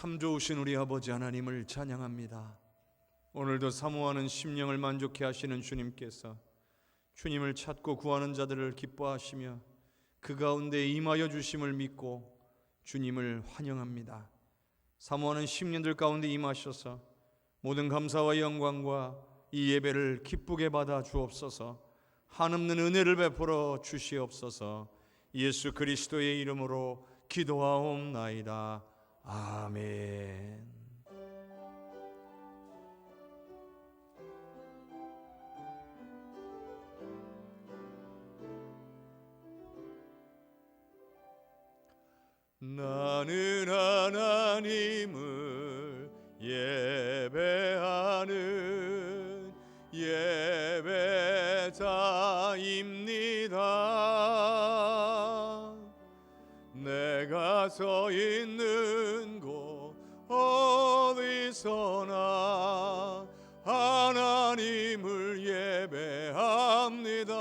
참 좋으신 우리 아버지 하나님을 찬양합니다. 오늘도 사모하는 심령을 만족케 하시는 주님께서 주님을 찾고 구하는 자들을 기뻐하시며 그 가운데 임하여 주심을 믿고 주님을 환영합니다. 사모하는 심령들 가운데 임하셔서 모든 감사와 영광과 이 예배를 기쁘게 받아 주옵소서. 한없는 은혜를 베풀어 주시옵소서. 예수 그리스도의 이름으로 기도하옵나이다. 아멘. 나는 하나님을 예배하는 예배자입니다. 내가 서 있는 곳 어디서나 하나님을 예배합니다.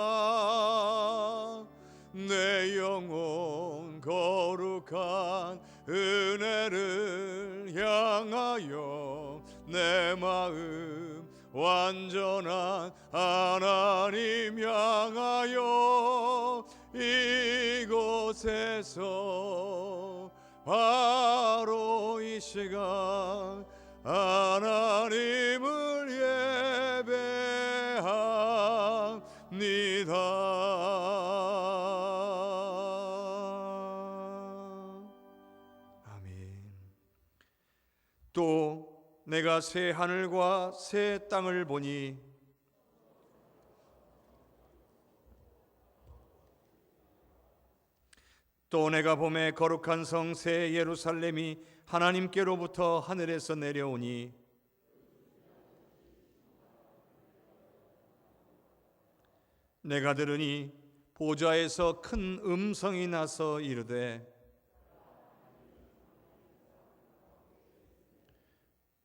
내 영혼 거룩한 은혜를 향하여 내 마음 완전한 하나님 향하여 이곳에서 바로 이 시간 하나님을 예배합니다. 아멘. 또 내가 새 하늘과 새 땅을 보니 또 내가 봄에 거룩한 성 새 예루살렘이 하나님께로부터 하늘에서 내려오니 내가 들으니 보좌에서 큰 음성이 나서 이르되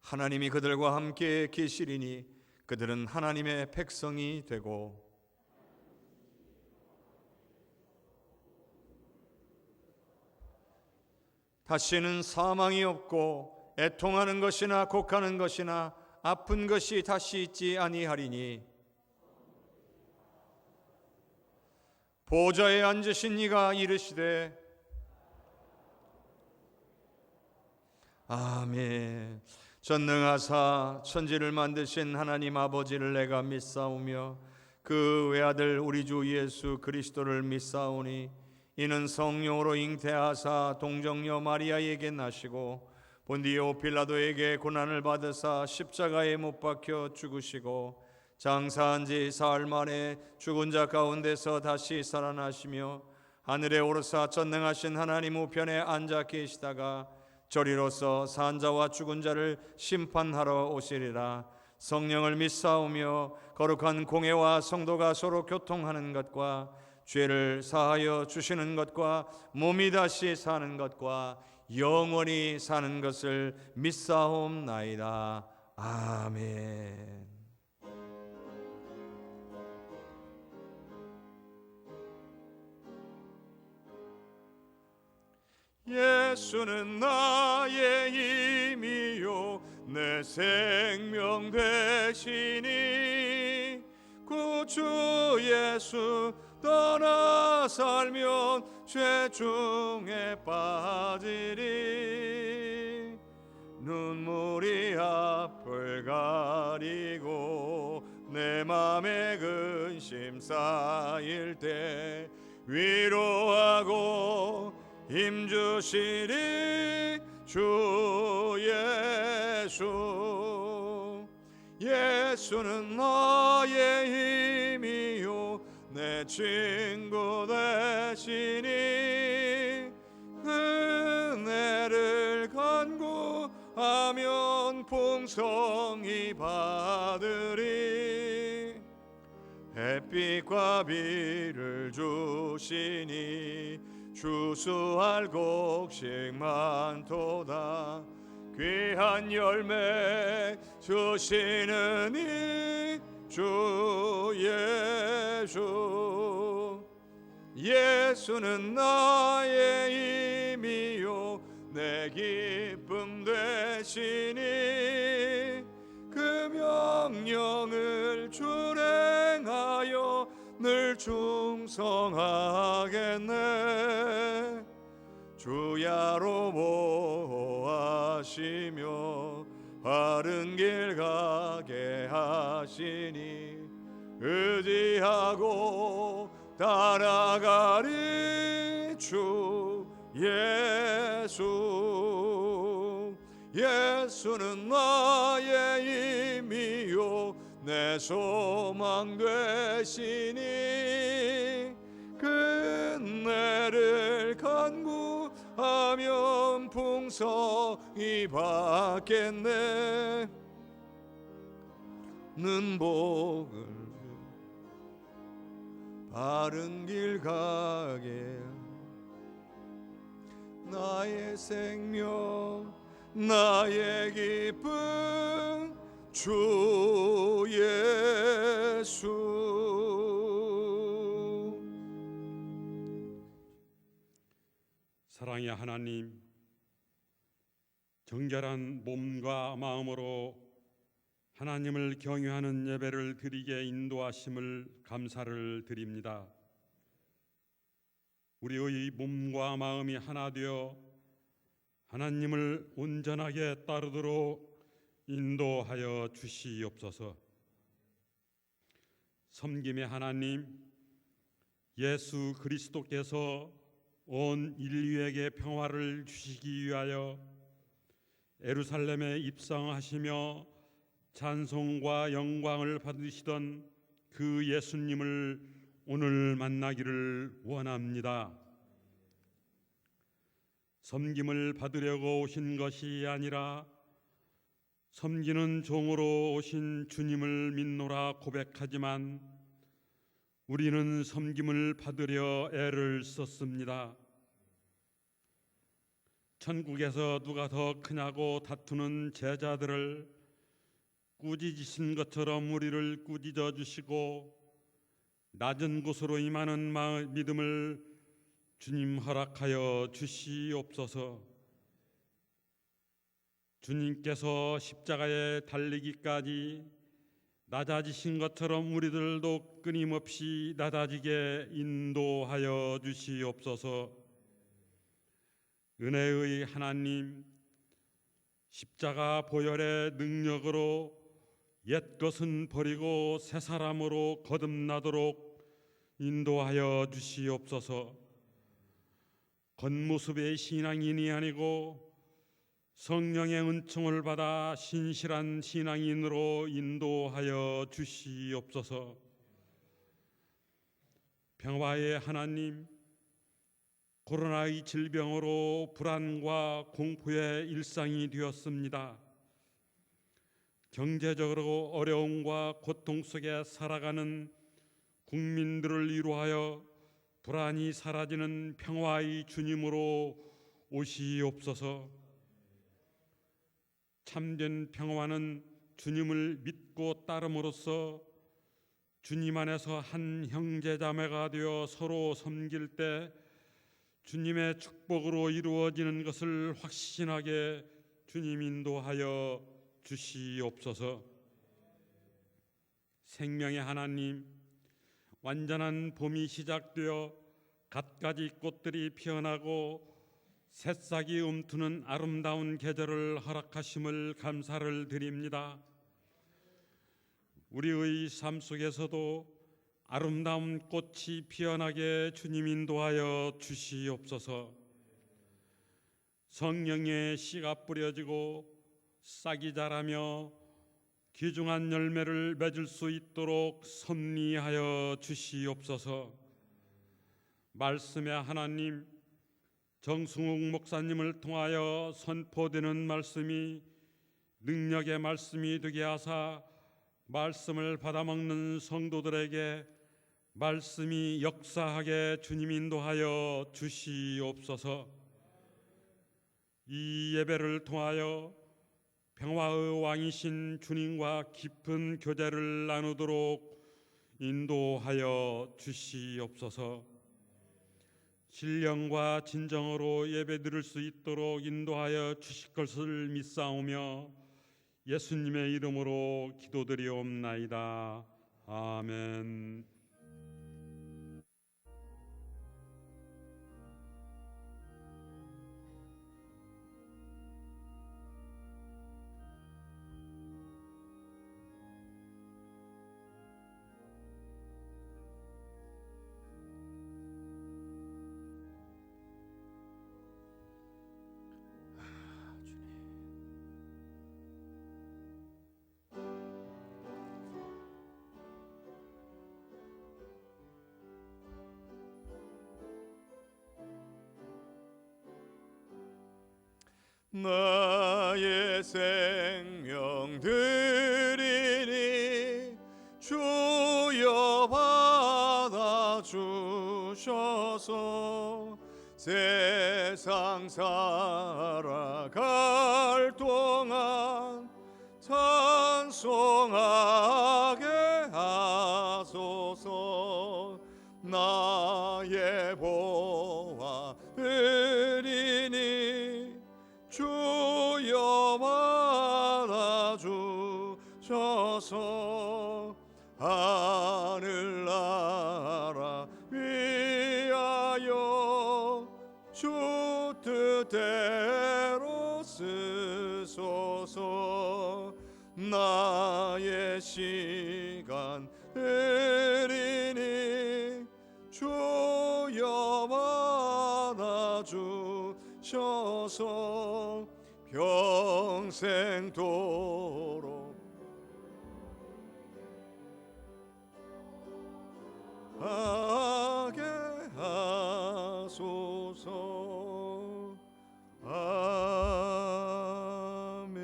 하나님이 그들과 함께 계시리니 그들은 하나님의 백성이 되고 다시는 사망이 없고 애통하는 것이나 곡하는 것이나 아픈 것이 다시 있지 아니하리니 보좌에 앉으신 이가 이르시되 아멘. 전능하사 천지를 만드신 하나님 아버지를 내가 믿사오며 그 외아들 우리 주 예수 그리스도를 믿사오니 이는 성령으로 잉태하사 동정녀 마리아에게 나시고 본디오 빌라도에게 고난을 받으사 십자가에 못 박혀 죽으시고 장사한 지 사흘 만에 죽은 자 가운데서 다시 살아나시며 하늘에 오르사 전능하신 하나님 우편에 앉아 계시다가 저리로서 산 자와 죽은 자를 심판하러 오시리라. 성령을 믿사오며 거룩한 공회와 성도가 서로 교통하는 것과 죄를 사하여 주시는 것과 몸이 다시 사는 것과 영원히 사는 것을 믿사옵나이다. 아멘. 예수는 나의 힘이요 내 생명 되시니 구주 예수 떠나 살면 죄 중에 빠지리. 눈물이 앞을 가리고 내 맘에 근심 쌓일 때 위로하고 힘주시리 주 예수. 예수는 나의 힘이요 내 친구 되시니 은혜를 간구하면 풍성히 받으리. 햇빛과 비를 주시니 추수할 곡식 많도다. 귀한 열매 주시는 이 주 예수. 예수는 나의 힘이요 내 기쁨 되시니 그 명령을 준행하여 늘 충성하겠네. 주야로 모하시며 바른 길 가게 하시니 의지하고 따라가리 주 예수. 예수는 나의 힘이요 내 소망 되시니 은혜를 간구하면 풍성히 받겠네. 는 복을 바른 길 가게 나의 생명 나의 기쁨 주 예수. 사랑의 하나님, 정결한 몸과 마음으로 하나님을 경외하는 예배를 드리게 인도하심을 감사를 드립니다. 우리의 몸과 마음이 하나 되어 하나님을 온전하게 따르도록 인도하여 주시옵소서. 섬김의 하나님, 예수 그리스도께서 온 인류에게 평화를 주시기 위하여 예루살렘에 입성하시며 찬송과 영광을 받으시던 그 예수님을 오늘 만나기를 원합니다. 섬김을 받으려고 오신 것이 아니라 섬기는 종으로 오신 주님을 믿노라 고백하지만 우리는 섬김을 받으려 애를 썼습니다. 천국에서 누가 더 크냐고 다투는 제자들을 꾸짖으신 것처럼 우리를 꾸짖어 주시고 낮은 곳으로 임하는 믿음을 주님 허락하여 주시옵소서. 주님께서 십자가에 달리기까지 낮아지신 것처럼 우리들도 끊임없이 낮아지게 인도하여 주시옵소서. 은혜의 하나님, 십자가 보혈의 능력으로 옛것은 버리고 새 사람으로 거듭나도록 인도하여 주시옵소서. 겉모습의 신앙인이 아니고 성령의 은총을 받아 신실한 신앙인으로 인도하여 주시옵소서. 평화의 하나님, 코로나의 질병으로 불안과 공포의 일상이 되었습니다. 경제적으로 어려움과 고통 속에 살아가는 국민들을 위로하여 불안이 사라지는 평화의 주님으로 오시옵소서. 참된 평화는 주님을 믿고 따름으로써 주님 안에서 한 형제자매가 되어 서로 섬길 때 주님의 축복으로 이루어지는 것을 확신하게 주님 인도하여 주시옵소서. 생명의 하나님, 완전한 봄이 시작되어 갖가지 꽃들이 피어나고 새싹이 움트는 아름다운 계절을 허락하심을 감사를 드립니다. 우리의 삶 속에서도 아름다운 꽃이 피어나게 주님 인도하여 주시옵소서. 성령의 씨가 뿌려지고 싹이 자라며 귀중한 열매를 맺을 수 있도록 섭리하여 주시옵소서. 말씀의 하나님, 정승욱 목사님을 통하여 선포되는 말씀이 능력의 말씀이 되게 하사 말씀을 받아먹는 성도들에게 말씀이 역사하게 주님 인도하여 주시옵소서. 이 예배를 통하여 평화의 왕이신 주님과 깊은 교제를 나누도록 인도하여 주시옵소서. 신령과 진정으로 예배드릴 수 있도록 인도하여 주실 것을 믿사오며 예수님의 이름으로 기도드리옵나이다. 아멘. 나의 생명 드리니 주여 받아주셔서 세상 살아갈 동안 찬송하게 하소서. 나의 보화 드리니 주여 받아주셔서 하늘나라 위하여 주 뜻대로 쓰소서. 나의 시간 드리니 주여 받아주셔서 평생도록 하게 하소서. 아멘.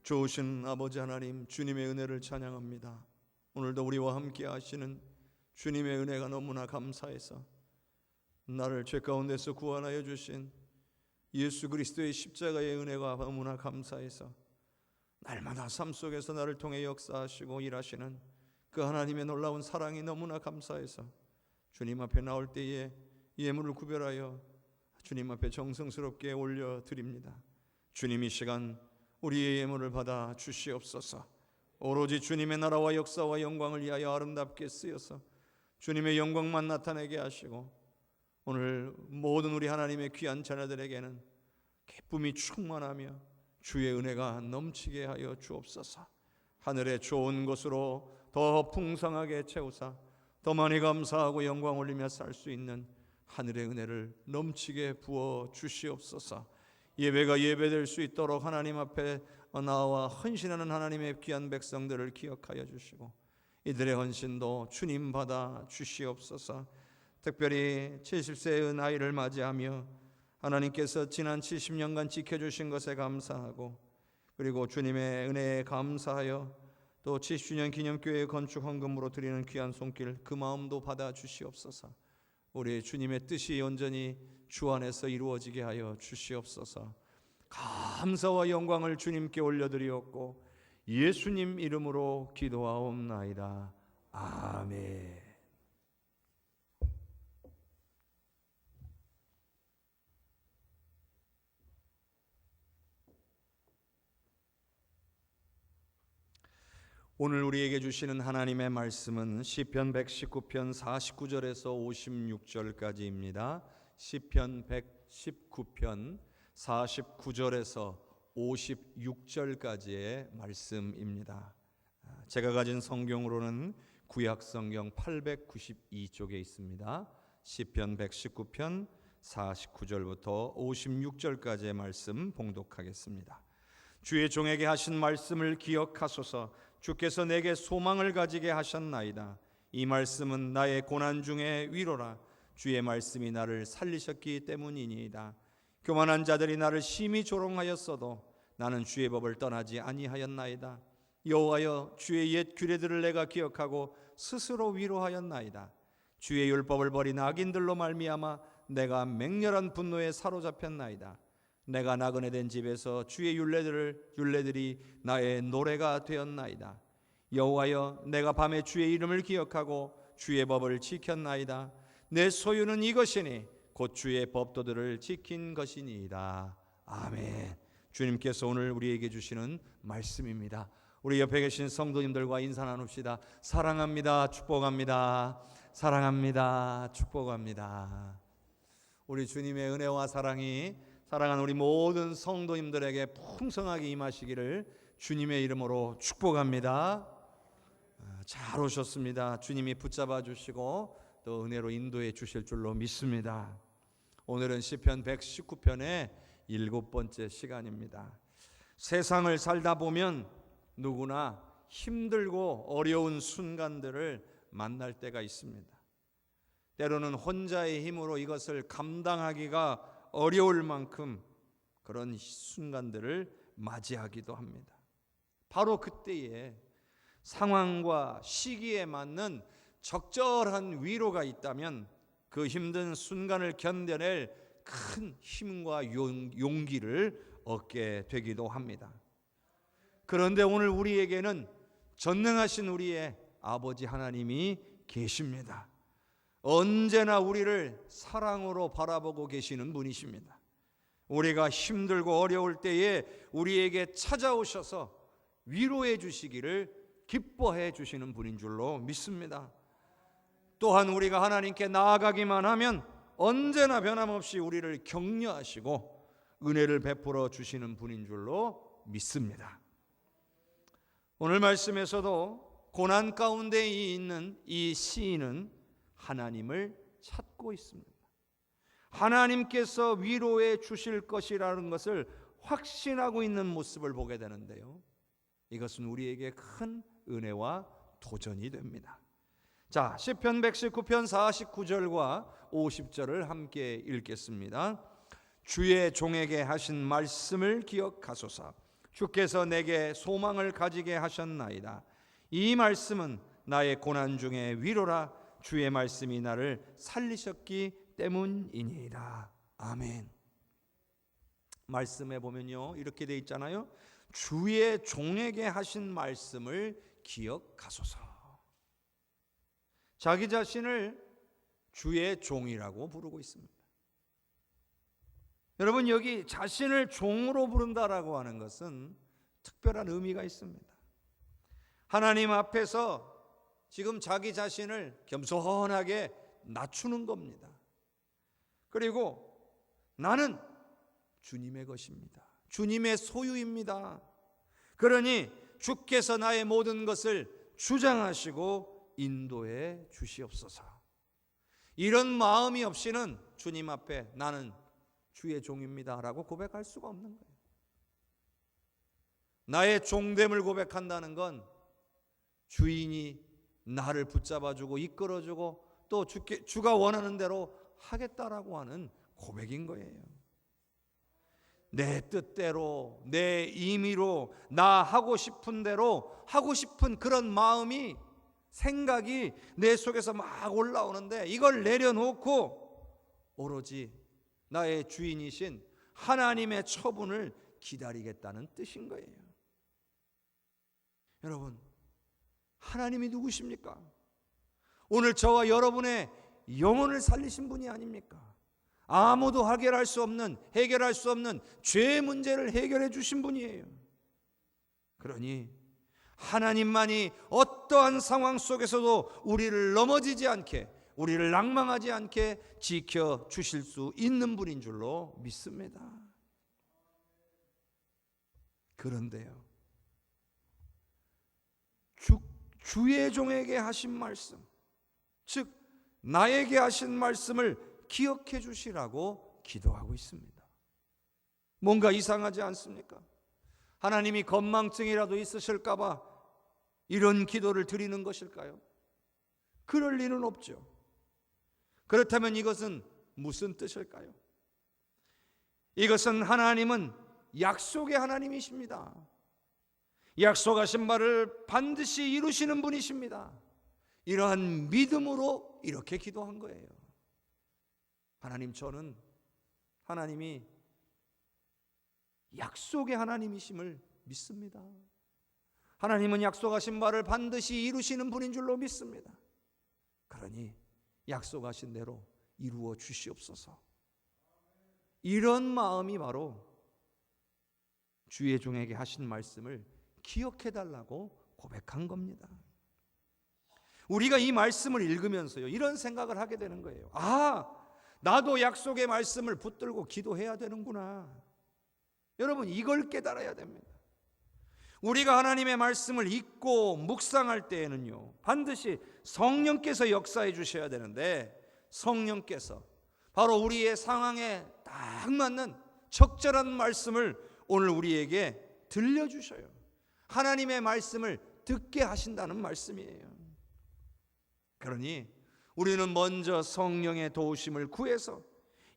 좋으신 아버지 하나님, 주님의 은혜를 찬양합니다. 오늘도 우리와 함께 하시는 주님의 은혜가 너무나 감사해서 나를 죄 가운데서 구원하여 주신 예수 그리스도의 십자가의 은혜가 너무나 감사해서 날마다 삶 속에서 나를 통해 역사하시고 일하시는 그 하나님의 놀라운 사랑이 너무나 감사해서 주님 앞에 나올 때에 예물을 구별하여 주님 앞에 정성스럽게 올려드립니다. 주님 이 시간 우리의 예물을 받아 주시옵소서. 오로지 주님의 나라와 역사와 영광을 위하여 아름답게 쓰여서 주님의 영광만 나타내게 하시고 오늘 모든 우리 하나님의 귀한 자녀들에게는 기쁨이 충만하며 주의 은혜가 넘치게 하여 주옵소서. 하늘의 좋은 것으로 더 풍성하게 채우사 더 많이 감사하고 영광 올리며 살 수 있는 하늘의 은혜를 넘치게 부어 주시옵소서. 예배가 예배될 수 있도록 하나님 앞에 나와 헌신하는 하나님의 귀한 백성들을 기억하여 주시고 이들의 헌신도 주님 받아 주시옵소서. 특별히 70세의 나이를 맞이하며 하나님께서 지난 70년간 지켜주신 것에 감사하고 그리고 주님의 은혜에 감사하여 또 70주년 기념교회 건축 헌금으로 드리는 귀한 손길 그 마음도 받아 주시옵소서. 우리 주님의 뜻이 온전히 주 안에서 이루어지게 하여 주시옵소서. 감사와 영광을 주님께 올려드리옵고 예수님 이름으로 기도하옵나이다. 아멘. 오늘 우리에게 주시는 하나님의 말씀은 시편 119편 49절에서 56절까지입니다. 시편 119편 49절에서 56절까지의 말씀입니다. 제가 가진 성경으로는 구약 성경 892쪽에 있습니다. 시편 119편 49절부터 56절까지의 말씀 봉독하겠습니다. 주의 종에게 하신 말씀을 기억하소서. 주께서 내게 소망을 가지게 하셨나이다. 이 말씀은 나의 고난 중에 위로라. 주의 말씀이 나를 살리셨기 때문이니이다. 교만한 자들이 나를 심히 조롱하였어도 나는 주의 법을 떠나지 아니하였나이다. 여호와여, 주의 옛 규례들을 내가 기억하고 스스로 위로하였나이다. 주의 율법을 버린 악인들로 말미암아 내가 맹렬한 분노에 사로잡혔나이다. 내가 나그네 된 집에서 주의 율례들이 나의 노래가 되었나이다. 여호와여, 내가 밤에 주의 이름을 기억하고 주의 법을 지켰나이다. 내 소유는 이것이니 곧 주의 법도들을 지킨 것이니이다. 아멘. 주님께서 오늘 우리에게 주시는 말씀입니다. 우리 옆에 계신 성도님들과 인사 나눕시다. 사랑합니다. 축복합니다. 사랑합니다. 축복합니다. 우리 주님의 은혜와 사랑이 사랑하는 우리 모든 성도님들에게 풍성하게 임하시기를 주님의 이름으로 축복합니다. 잘 오셨습니다. 주님이 붙잡아 주시고 또 은혜로 인도해 주실 줄로 믿습니다. 오늘은 시편 119편의 7번째 시간입니다. 세상을 살다 보면 누구나 힘들고 어려운 순간들을 만날 때가 있습니다. 때로는 혼자의 힘으로 이것을 감당하기가 어려울 만큼 그런 순간들을 맞이하기도 합니다. 바로 그때에 상황과 시기에 맞는 적절한 위로가 있다면 그 힘든 순간을 견뎌낼 큰 힘과 용기를 얻게 되기도 합니다. 그런데 오늘 우리에게는 전능하신 우리의 아버지 하나님이 계십니다. 언제나 우리를 사랑으로 바라보고 계시는 분이십니다. 우리가 힘들고 어려울 때에 우리에게 찾아오셔서 위로해 주시기를 기뻐해 주시는 분인 줄로 믿습니다. 또한 우리가 하나님께 나아가기만 하면 언제나 변함없이 우리를 격려하시고 은혜를 베풀어 주시는 분인 줄로 믿습니다. 오늘 말씀에서도 고난 가운데 있는 이 시인은 하나님을 찾고 있습니다. 하나님께서 위로해 주실 것이라는 것을 확신하고 있는 모습을 보게 되는데요. 이것은 우리에게 큰 은혜와 도전이 됩니다. 자, 시편 119편 49절과 50절을 함께 읽겠습니다. 주의 종에게 하신 말씀을 기억하소서. 주께서 내게 소망을 가지게 하셨나이다. 이 말씀은 나의 고난 중에 위로라. 주의 말씀이 나를 살리셨기 때문이니이다. 아멘. 말씀에 보면요, 이렇게 돼 있잖아요. 주의 종에게 하신 말씀을 기억하소서. 자기 자신을 주의 종이라고 부르고 있습니다. 여러분, 여기 자신을 종으로 부른다라고 하는 것은 특별한 의미가 있습니다. 하나님 앞에서 지금 자기 자신을 겸손하게 낮추는 겁니다. 그리고 나는 주님의 것입니다. 주님의 소유입니다. 그러니 주께서 나의 모든 것을 주장하시고 인도해 주시옵소서. 이런 마음이 없이는 주님 앞에 나는 주의 종입니다 라고 고백할 수가 없는 거예요. 나의 종됨을 고백한다는 건 주인이 나를 붙잡아주고 이끌어주고 또 주가 원하는 대로 하겠다라고 하는 고백인 거예요. 내 뜻대로 내 임의로 나 하고 싶은 대로 하고 싶은 그런 마음이 생각이 내 속에서 막 올라오는데 이걸 내려놓고 오로지 나의 주인이신 하나님의 처분을 기다리겠다는 뜻인 거예요. 여러분, 하나님이 누구십니까? 오늘 저와 여러분의 영혼을 살리신 분이 아닙니까? 아무도 해결할 수 없는 죄의 문제를 해결해 주신 분이에요. 그러니 하나님만이 어떠한 상황 속에서도 우리를 넘어지지 않게, 우리를 낭망하지 않게 지켜주실 수 있는 분인 줄로 믿습니다. 그런데요, 주의 종에게 하신 말씀, 즉 나에게 하신 말씀을 기억해 주시라고 기도하고 있습니다. 뭔가 이상하지 않습니까? 하나님이 건망증이라도 있으실까 봐 이런 기도를 드리는 것일까요? 그럴 리는 없죠. 그렇다면 이것은 무슨 뜻일까요? 이것은 하나님은 약속의 하나님이십니다. 약속하신 바를 반드시 이루시는 분이십니다. 이러한 믿음으로 이렇게 기도한 거예요. 하나님, 저는 하나님이 약속의 하나님이심을 믿습니다. 하나님은 약속하신 바를 반드시 이루시는 분인 줄로 믿습니다. 그러니 약속하신 대로 이루어 주시옵소서. 이런 마음이 바로 주의 종에게 하신 말씀을 기억해달라고 고백한 겁니다. 우리가 이 말씀을 읽으면서요, 이런 생각을 하게 되는 거예요. 나도 약속의 말씀을 붙들고 기도해야 되는구나. 여러분, 이걸 깨달아야 됩니다. 우리가 하나님의 말씀을 읽고 묵상할 때에는요, 반드시 성령께서 역사해 주셔야 되는데, 성령께서 바로 우리의 상황에 딱 맞는 적절한 말씀을 오늘 우리에게 들려주셔요. 하나님의 말씀을 듣게 하신다는 말씀이에요. 그러니 우리는 먼저 성령의 도우심을 구해서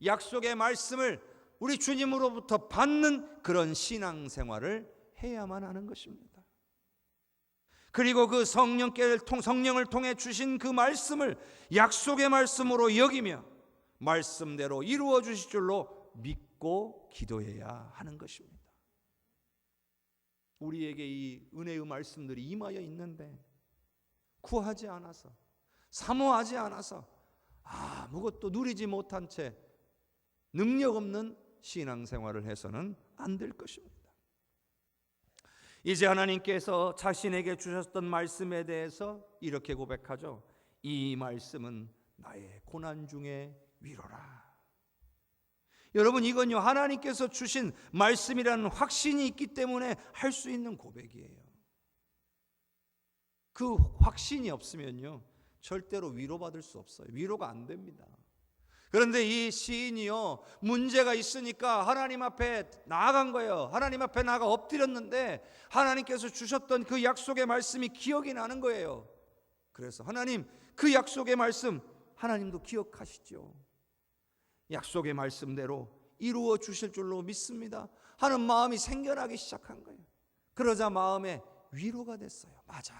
약속의 말씀을 우리 주님으로부터 받는 그런 신앙생활을 해야만 하는 것입니다. 그리고 그 성령을 통해 주신 그 말씀을 약속의 말씀으로 여기며 말씀대로 이루어 주실 줄로 믿고 기도해야 하는 것입니다. 우리에게 이 은혜의 말씀들이 임하여 있는데 구하지 않아서, 사모하지 않아서 아무것도 누리지 못한 채 능력 없는 신앙생활을 해서는 안 될 것입니다. 이제 하나님께서 자신에게 주셨던 말씀에 대해서 이렇게 고백하죠. 이 말씀은 나의 고난 중에 위로라. 여러분, 이건요, 하나님께서 주신 말씀이라는 확신이 있기 때문에 할 수 있는 고백이에요. 그 확신이 없으면요, 절대로 위로받을 수 없어요. 위로가 안 됩니다. 그런데 이 시인이요, 문제가 있으니까 하나님 앞에 나아간 거예요. 하나님 앞에 나아가 엎드렸는데 하나님께서 주셨던 그 약속의 말씀이 기억이 나는 거예요. 그래서 하나님, 그 약속의 말씀 하나님도 기억하시죠. 약속의 말씀대로 이루어 주실 줄로 믿습니다 하는 마음이 생겨나기 시작한 거예요. 그러자 마음에 위로가 됐어요. 맞아.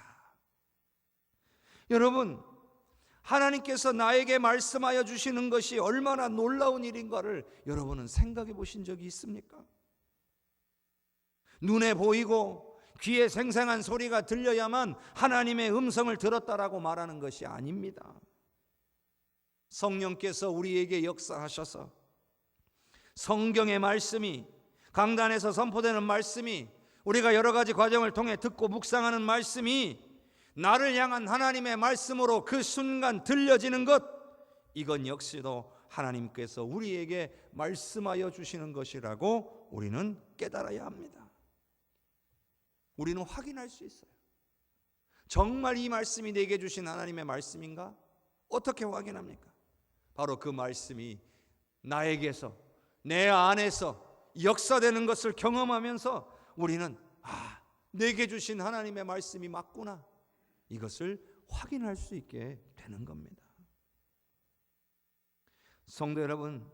여러분, 하나님께서 나에게 말씀하여 주시는 것이 얼마나 놀라운 일인가를 여러분은 생각해 보신 적이 있습니까? 눈에 보이고 귀에 생생한 소리가 들려야만 하나님의 음성을 들었다라고 말하는 것이 아닙니다. 성령께서 우리에게 역사하셔서 성경의 말씀이, 강단에서 선포되는 말씀이, 우리가 여러 가지 과정을 통해 듣고 묵상하는 말씀이 나를 향한 하나님의 말씀으로 그 순간 들려지는 것, 이건 역시도 하나님께서 우리에게 말씀하여 주시는 것이라고 우리는 깨달아야 합니다. 우리는 확인할 수 있어요. 정말 이 말씀이 내게 주신 하나님의 말씀인가? 어떻게 확인합니까? 바로 그 말씀이 나에게서, 내 안에서 역사되는 것을 경험하면서 우리는 내게 주신 하나님의 말씀이 맞구나, 이것을 확인할 수 있게 되는 겁니다. 성도 여러분,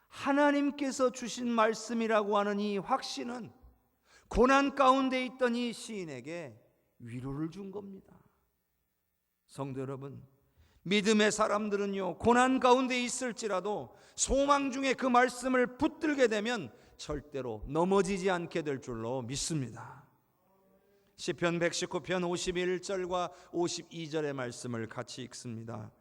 하나님께서 주신 말씀이라고 하는 이 확신은 고난 가운데 있던 이 시인에게 위로를 준 겁니다. 성도 여러분, 믿음의 사람들은요, 고난 가운데 있을지라도 소망 중에 그 말씀을 붙들게 되면 절대로 넘어지지 않게 될 줄로 믿습니다. 시편 119편 51절과 52절의 말씀을 같이 읽습니다.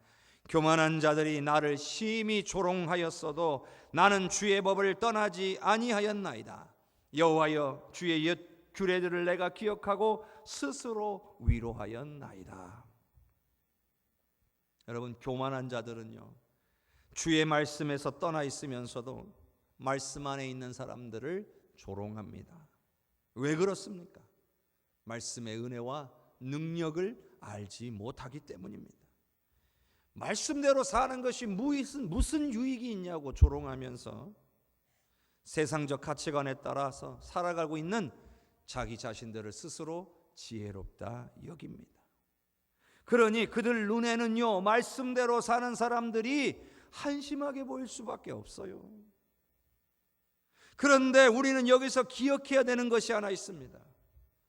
교만한 자들이 나를 심히 조롱하였어도 나는 주의 법을 떠나지 아니하였나이다. 여호와여, 주의 옛 규례들을 내가 기억하고 스스로 위로하였나이다. 여러분, 교만한 자들은요, 주의 말씀에서 떠나 있으면서도 말씀 안에 있는 사람들을 조롱합니다. 왜 그렇습니까? 말씀의 은혜와 능력을 알지 못하기 때문입니다. 말씀대로 사는 것이 무슨 유익이 있냐고 조롱하면서 세상적 가치관에 따라서 살아가고 있는 자기 자신들을 스스로 지혜롭다 여깁니다. 그러니 그들 눈에는요, 말씀대로 사는 사람들이 한심하게 보일 수밖에 없어요. 그런데 우리는 여기서 기억해야 되는 것이 하나 있습니다.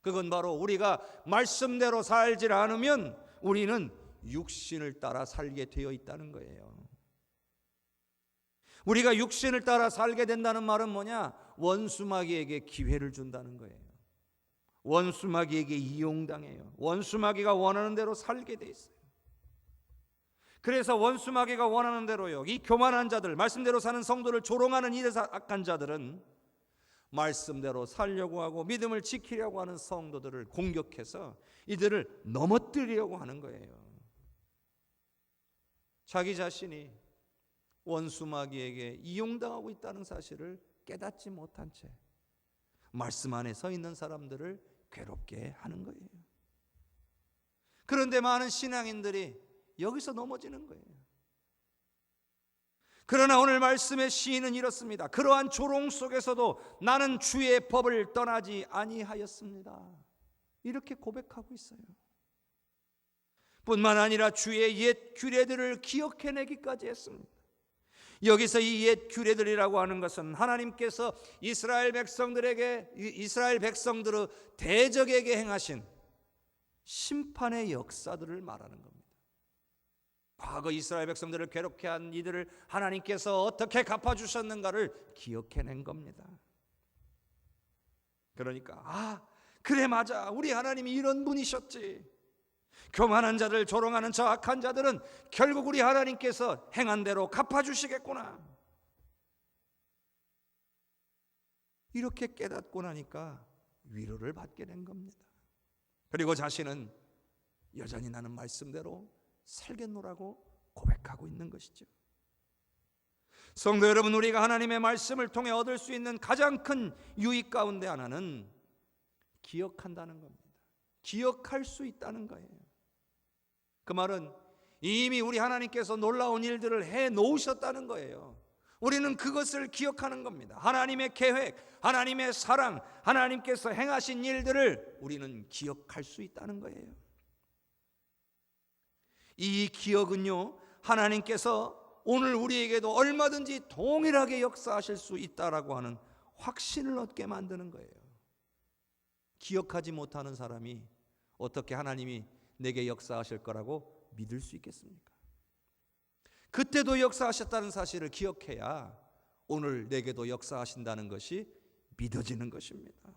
그건 바로 우리가 말씀대로 살지 않으면 우리는 육신을 따라 살게 되어 있다는 거예요. 우리가 육신을 따라 살게 된다는 말은 뭐냐? 원수마귀에게 기회를 준다는 거예요. 원수마귀에게 이용당해요. 원수마귀가 원하는 대로 살게 돼 있어요. 그래서 원수 마귀가 원하는 대로요, 이 교만한 자들, 말씀대로 사는 성도를 조롱하는 이래서 악한 자들은 말씀대로 살려고 하고 믿음을 지키려고 하는 성도들을 공격해서 이들을 넘어뜨리려고 하는 거예요. 자기 자신이 원수 마귀에게 이용당하고 있다는 사실을 깨닫지 못한 채 말씀 안에 서 있는 사람들을 괴롭게 하는 거예요. 그런데 많은 신앙인들이 여기서 넘어지는 거예요. 그러나 오늘 말씀의 시인은 이렇습니다. 그러한 조롱 속에서도 나는 주의 법을 떠나지 아니하였습니다. 이렇게 고백하고 있어요. 뿐만 아니라 주의 옛 규례들을 기억해내기까지 했습니다. 여기서 이 옛 규례들이라고 하는 것은 하나님께서 이스라엘 백성들의 대적에게 행하신 심판의 역사들을 말하는 겁니다. 과거 이스라엘 백성들을 괴롭게 한 이들을 하나님께서 어떻게 갚아주셨는가를 기억해낸 겁니다. 그러니까 그래 맞아, 우리 하나님이 이런 분이셨지. 교만한 자들, 조롱하는 저 악한 자들은 결국 우리 하나님께서 행한 대로 갚아주시겠구나. 이렇게 깨닫고 나니까 위로를 받게 된 겁니다. 그리고 자신은 여전히 나는 말씀대로 살겠노라고 고백하고 있는 것이죠. 성도 여러분, 우리가 하나님의 말씀을 통해 얻을 수 있는 가장 큰 유익 가운데 하나는 기억한다는 겁니다. 기억할 수 있다는 거예요. 그 말은 이미 우리 하나님께서 놀라운 일들을 해 놓으셨다는 거예요. 우리는 그것을 기억하는 겁니다. 하나님의 계획, 하나님의 사랑, 하나님께서 행하신 일들을 우리는 기억할 수 있다는 거예요. 이 기억은요, 하나님께서 오늘 우리에게도 얼마든지 동일하게 역사하실 수 있다라고 하는 확신을 얻게 만드는 거예요. 기억하지 못하는 사람이 어떻게 하나님이 내게 역사하실 거라고 믿을 수 있겠습니까? 그때도 역사하셨다는 사실을 기억해야 오늘 내게도 역사하신다는 것이 믿어지는 것입니다.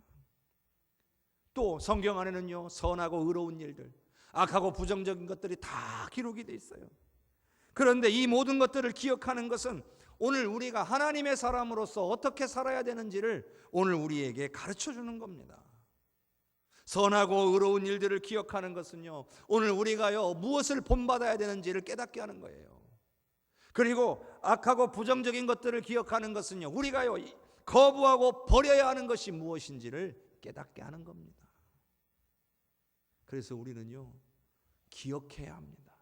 또 성경 안에는요, 선하고 의로운 일들, 악하고 부정적인 것들이 다 기록이 돼 있어요. 그런데 이 모든 것들을 기억하는 것은 오늘 우리가 하나님의 사람으로서 어떻게 살아야 되는지를 오늘 우리에게 가르쳐 주는 겁니다. 선하고 의로운 일들을 기억하는 것은요, 오늘 우리가요 무엇을 본받아야 되는지를 깨닫게 하는 거예요. 그리고 악하고 부정적인 것들을 기억하는 것은요, 우리가요 거부하고 버려야 하는 것이 무엇인지를 깨닫게 하는 겁니다. 그래서 우리는요 기억해야 합니다.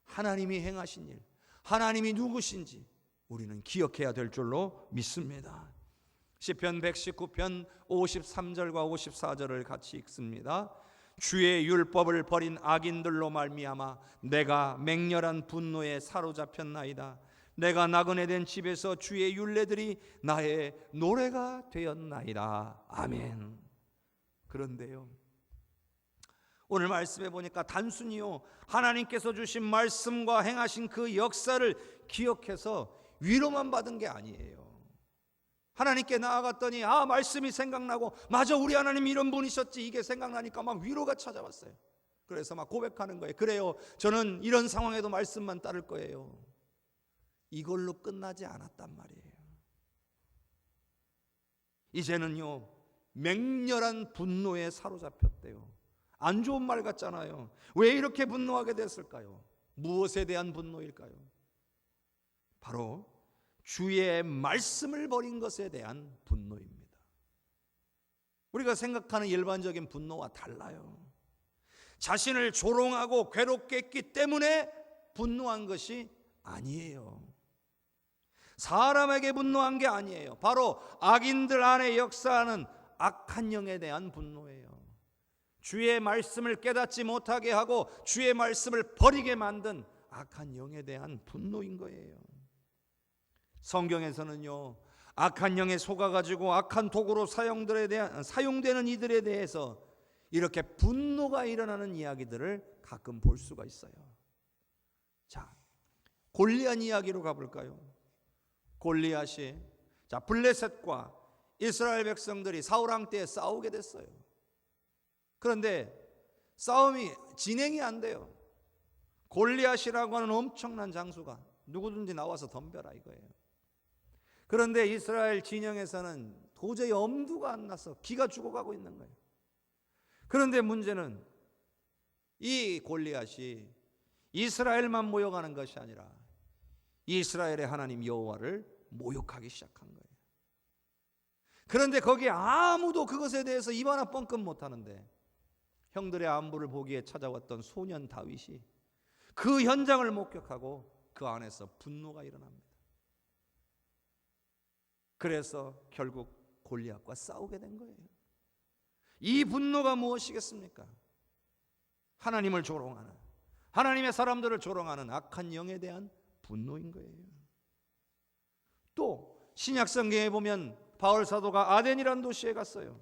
하나님이 행하신 일, 하나님이 누구신지 우리는 기억해야 될 줄로 믿습니다. 시편 119편 53절과 54절을 같이 읽습니다. 주의 율법을 버린 악인들로 말미암아 내가 맹렬한 분노에 사로잡혔나이다. 내가 나그네 된 집에서 주의 율례들이 나의 노래가 되었나이다. 아멘. 그런데요, 오늘 말씀해 보니까 단순히요 하나님께서 주신 말씀과 행하신 그 역사를 기억해서 위로만 받은 게 아니에요. 하나님께 나아갔더니 말씀이 생각나고, 맞아, 우리 하나님이 이런 분이셨지, 이게 생각나니까 막 위로가 찾아왔어요. 그래서 막 고백하는 거예요. 그래요, 저는 이런 상황에도 말씀만 따를 거예요. 이걸로 끝나지 않았단 말이에요. 이제는요 맹렬한 분노에 사로잡혔대요. 안 좋은 말 같잖아요. 왜 이렇게 분노하게 됐을까요? 무엇에 대한 분노일까요? 바로 주의 말씀을 버린 것에 대한 분노입니다. 우리가 생각하는 일반적인 분노와 달라요. 자신을 조롱하고 괴롭게 했기 때문에 분노한 것이 아니에요. 사람에게 분노한 게 아니에요. 바로 악인들 안에 역사하는 악한 영에 대한 분노예요. 주의 말씀을 깨닫지 못하게 하고 주의 말씀을 버리게 만든 악한 영에 대한 분노인 거예요. 성경에서는요 악한 영에 속아가지고 악한 도구로 사용되는 이들에 대해서 이렇게 분노가 일어나는 이야기들을 가끔 볼 수가 있어요. 자, 골리앗 이야기로 가볼까요? 골리앗이 블레셋과 이스라엘 백성들이 사울 왕 때에 싸우게 됐어요. 그런데 싸움이 진행이 안 돼요. 골리앗이라고 하는 엄청난 장수가 누구든지 나와서 덤벼라 이거예요. 그런데 이스라엘 진영에서는 도저히 엄두가 안 나서 기가 죽어가고 있는 거예요. 그런데 문제는 이 골리앗이 이스라엘만 모욕하는 것이 아니라 이스라엘의 하나님 여호와를 모욕하기 시작한 거예요. 그런데 거기에 아무도 그것에 대해서 입 하나 뻥끗 못하는데 형들의 안부를 보기에 찾아왔던 소년 다윗이 그 현장을 목격하고 그 안에서 분노가 일어납니다. 그래서 결국 골리앗과 싸우게 된 거예요. 이 분노가 무엇이겠습니까? 하나님을 조롱하는, 하나님의 사람들을 조롱하는 악한 영에 대한 분노인 거예요. 또 신약 성경에 보면 바울 사도가 아덴이란 도시에 갔어요.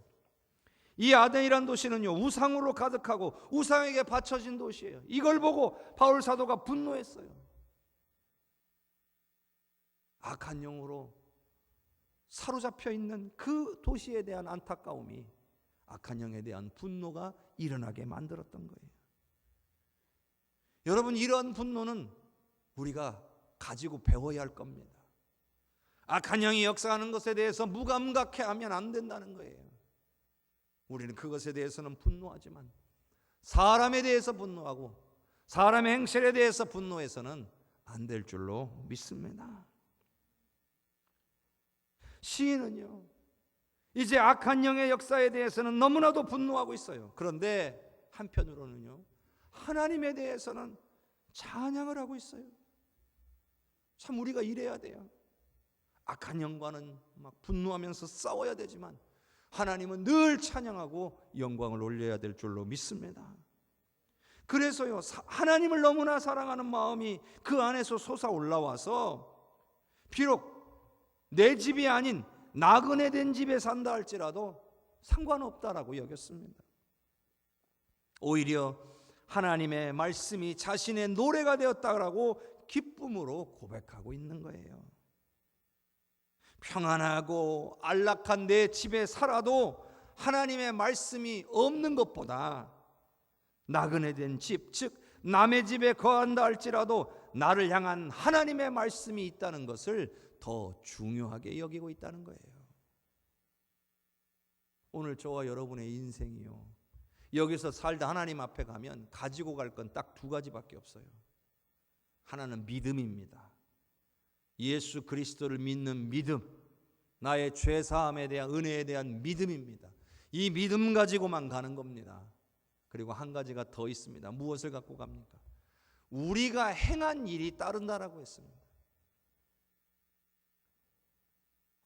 이 아덴이란 도시는요, 우상으로 가득하고 우상에게 바쳐진 도시예요. 이걸 보고 바울 사도가 분노했어요. 악한 영으로 사로잡혀 있는 그 도시에 대한 안타까움이 악한 영에 대한 분노가 일어나게 만들었던 거예요. 여러분, 이런 분노는 우리가 가지고 배워야 할 겁니다. 악한 영이 역사하는 것에 대해서 무감각해하면 안 된다는 거예요. 우리는 그것에 대해서는 분노하지만 사람에 대해서 분노하고 사람의 행실에 대해서 분노해서는 안 될 줄로 믿습니다. 시인은요, 이제 악한 영의 역사에 대해서는 너무나도 분노하고 있어요. 그런데 한편으로는요, 하나님에 대해서는 찬양을 하고 있어요. 참 우리가 이래야 돼요. 악한 영과는 막 분노하면서 싸워야 되지만 하나님은 늘 찬양하고 영광을 올려야 될 줄로 믿습니다. 그래서요, 하나님을 너무나 사랑하는 마음이 그 안에서 솟아 올라와서 비록 내 집이 아닌 나그네 된 집에 산다 할지라도 상관없다라고 여겼습니다. 오히려 하나님의 말씀이 자신의 노래가 되었다라고 기쁨으로 고백하고 있는 거예요. 평안하고 안락한 내 집에 살아도 하나님의 말씀이 없는 것보다 나그네 된 집, 즉 남의 집에 거한다 할지라도 나를 향한 하나님의 말씀이 있다는 것을 더 중요하게 여기고 있다는 거예요. 오늘 저와 여러분의 인생이요, 여기서 살다 하나님 앞에 가면 가지고 갈 건 딱 두 가지밖에 없어요. 하나는 믿음입니다. 예수 그리스도를 믿는 믿음, 나의 죄사함에 대한 은혜에 대한 믿음입니다. 이 믿음 가지고만 가는 겁니다. 그리고 한 가지가 더 있습니다. 무엇을 갖고 갑니까? 우리가 행한 일이 따른다라고 했습니다.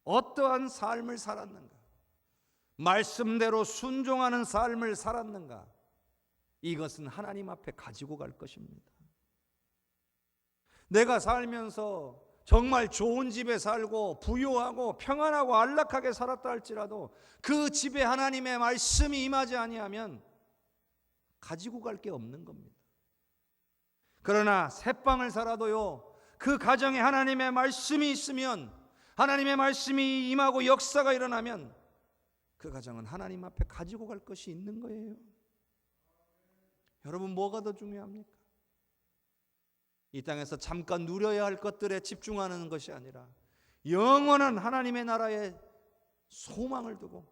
어떠한 삶을 살았는가? 말씀대로 순종하는 삶을 살았는가? 이것은 하나님 앞에 가지고 갈 것입니다. 내가 살면서 정말 좋은 집에 살고 부유하고 평안하고 안락하게 살았다 할지라도 그 집에 하나님의 말씀이 임하지 아니하면 가지고 갈 게 없는 겁니다. 그러나 새방을 살아도요, 그 가정에 하나님의 말씀이 있으면, 하나님의 말씀이 임하고 역사가 일어나면 그 가정은 하나님 앞에 가지고 갈 것이 있는 거예요. 여러분, 뭐가 더 중요합니까? 이 땅에서 잠깐 누려야 할 것들에 집중하는 것이 아니라 영원한 하나님의 나라에 소망을 두고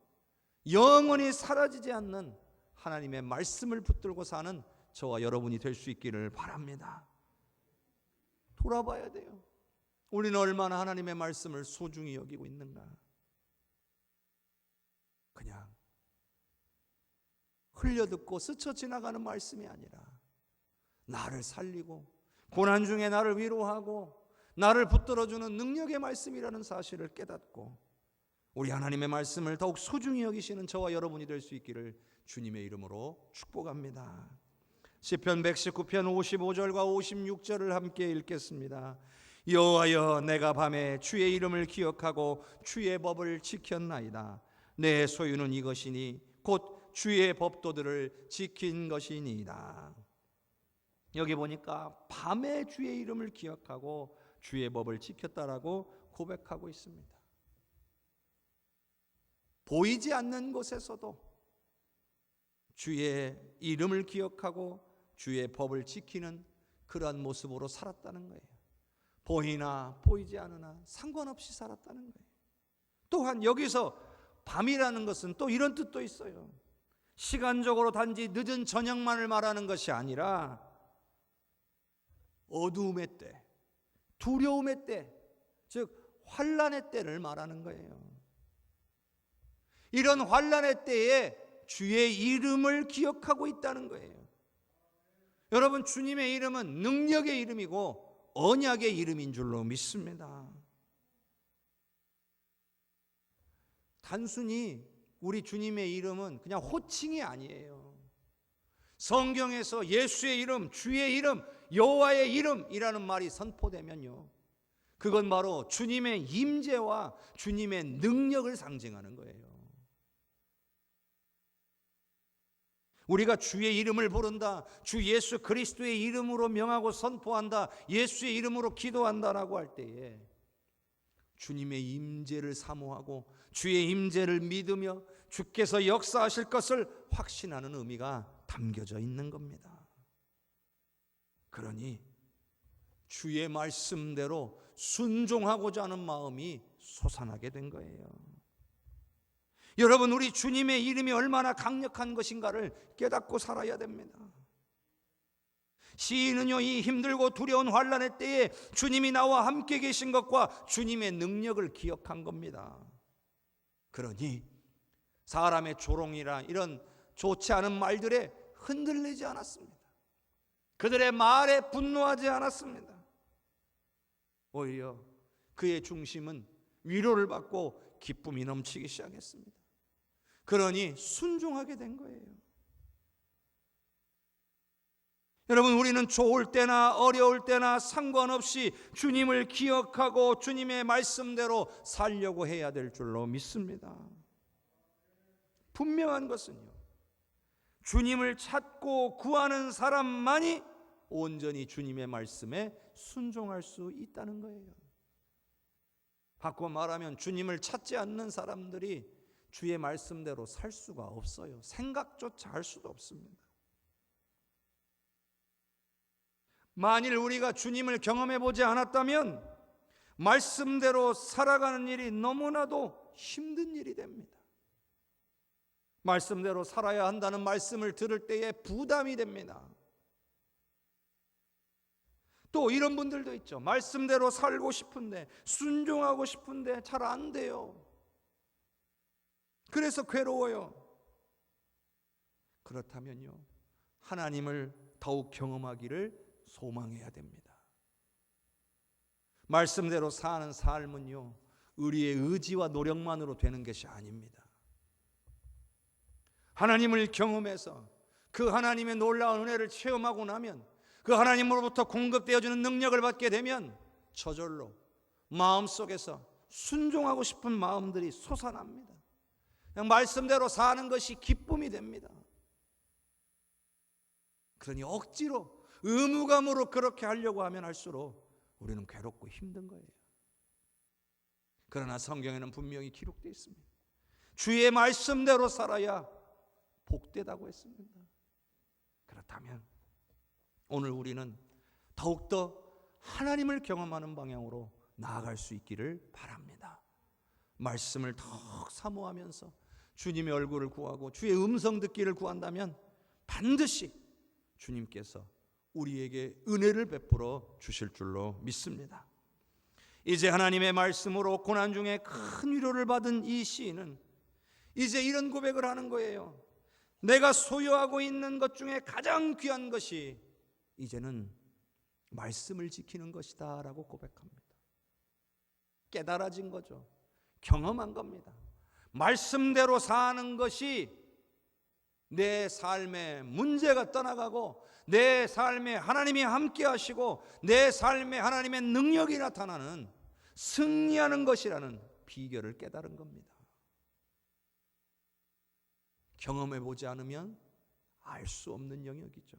영원히 사라지지 않는 하나님의 말씀을 붙들고 사는 저와 여러분이 될 수 있기를 바랍니다. 돌아봐야 돼요. 우리는 얼마나 하나님의 말씀을 소중히 여기고 있는가. 그냥 흘려듣고 스쳐 지나가는 말씀이 아니라 나를 살리고 고난 중에 나를 위로하고 나를 붙들어주는 능력의 말씀이라는 사실을 깨닫고 우리 하나님의 말씀을 더욱 소중히 여기시는 저와 여러분이 될 수 있기를 주님의 이름으로 축복합니다. 시편 119편 55절과 56절을 함께 읽겠습니다. 여호와여, 내가 밤에 주의 이름을 기억하고 주의 법을 지켰나이다. 내 소유는 이것이니 곧 주의 법도들을 지킨 것이니이다. 여기 보니까 밤에 주의 이름을 기억하고 주의 법을 지켰다라고 고백하고 있습니다. 보이지 않는 곳에서도 주의 이름을 기억하고 주의 법을 지키는 그러한 모습으로 살았다는 거예요. 보이나 보이지 않으나 상관없이 살았다는 거예요. 또한 여기서 밤이라는 것은 또 이런 뜻도 있어요. 시간적으로 단지 늦은 저녁만을 말하는 것이 아니라 어두움의 때, 두려움의 때, 즉 환난의 때를 말하는 거예요. 이런 환난의 때에 주의 이름을 기억하고 있다는 거예요. 여러분, 주님의 이름은 능력의 이름이고 언약의 이름인 줄로 믿습니다. 단순히 우리 주님의 이름은 그냥 호칭이 아니에요. 성경에서 예수의 이름, 주의 이름, 여호와의 이름이라는 말이 선포되면요, 그건 바로 주님의 임재와 주님의 능력을 상징하는 거예요. 우리가 주의 이름을 부른다, 주 예수 그리스도의 이름으로 명하고 선포한다, 예수의 이름으로 기도한다라고 할 때에 주님의 임재를 사모하고 주의 임재를 믿으며 주께서 역사하실 것을 확신하는 의미가 담겨져 있는 겁니다. 그러니 주의 말씀대로 순종하고자 하는 마음이 솟아나게 된 거예요. 여러분, 우리 주님의 이름이 얼마나 강력한 것인가를 깨닫고 살아야 됩니다. 시인은요, 이 힘들고 두려운 환난의 때에 주님이 나와 함께 계신 것과 주님의 능력을 기억한 겁니다. 그러니 사람의 조롱이나 이런 좋지 않은 말들에 흔들리지 않았습니다. 그들의 말에 분노하지 않았습니다. 오히려 그의 중심은 위로를 받고 기쁨이 넘치기 시작했습니다. 그러니 순종하게 된 거예요. 여러분, 우리는 좋을 때나 어려울 때나 상관없이 주님을 기억하고 주님의 말씀대로 살려고 해야 될 줄로 믿습니다. 분명한 것은요, 주님을 찾고 구하는 사람만이 온전히 주님의 말씀에 순종할 수 있다는 거예요. 바꿔 말하면 주님을 찾지 않는 사람들이 주의 말씀대로 살 수가 없어요. 생각조차 할 수도 없습니다. 만일 우리가 주님을 경험해 보지 않았다면 말씀대로 살아가는 일이 너무나도 힘든 일이 됩니다. 말씀대로 살아야 한다는 말씀을 들을 때에 부담이 됩니다. 또 이런 분들도 있죠. 말씀대로 살고 싶은데, 순종하고 싶은데 잘 안 돼요. 그래서 괴로워요. 그렇다면요, 하나님을 더욱 경험하기를 소망해야 됩니다. 말씀대로 사는 삶은요, 우리의 의지와 노력만으로 되는 것이 아닙니다. 하나님을 경험해서 그 하나님의 놀라운 은혜를 체험하고 나면, 그 하나님으로부터 공급되어지는 능력을 받게 되면 저절로 마음속에서 순종하고 싶은 마음들이 솟아납니다. 그냥 말씀대로 사는 것이 기쁨이 됩니다. 그러니 억지로 의무감으로 그렇게 하려고 하면 할수록 우리는 괴롭고 힘든 거예요. 그러나 성경에는 분명히 기록되어 있습니다. 주의 말씀대로 살아야 복되다고 했습니다. 그렇다면 오늘 우리는 더욱더 하나님을 경험하는 방향으로 나아갈 수 있기를 바랍니다. 말씀을 더 사모하면서 주님의 얼굴을 구하고 주의 음성 듣기를 구한다면 반드시 주님께서 우리에게 은혜를 베풀어 주실 줄로 믿습니다. 이제 하나님의 말씀으로 고난 중에 큰 위로를 받은 이 시인은 이제 이런 고백을 하는 거예요. 내가 소유하고 있는 것 중에 가장 귀한 것이 이제는 말씀을 지키는 것이다 라고 고백합니다. 깨달아진 거죠. 경험한 겁니다. 말씀대로 사는 것이 내 삶의 문제가 떠나가고 내 삶에 하나님이 함께 하시고 내 삶에 하나님의 능력이 나타나는 승리하는 것이라는 비결을 깨달은 겁니다. 경험해 보지 않으면 알 수 없는 영역이죠.